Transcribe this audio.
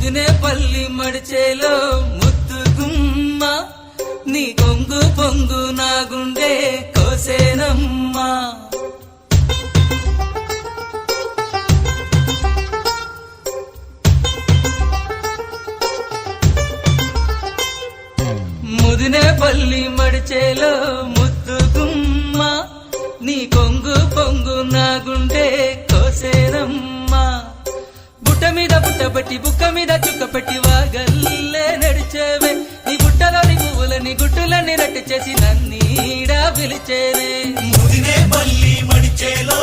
ముదినేపల్లి మడిచేలో ముద్దు గుమ్మ నీ కొంగు పొంగు నా గుండె కోసేనమ్మా ముదినేపల్లి మడిచేలో ముద్దు గుమ్మ నీ కొంగు పొంగు నా గుండె కోసేనమ్మా బుట్ట మీద బుట్టబట్టి బుక్క మీద చుక్క పెట్టి వాగల్లే నడిచేవే నీ బుట్టలోని పువ్వులని గుట్టులని రట్టు చేసి నన్నీడా పిలిచేనే ముదినేపల్లి మడిచేలో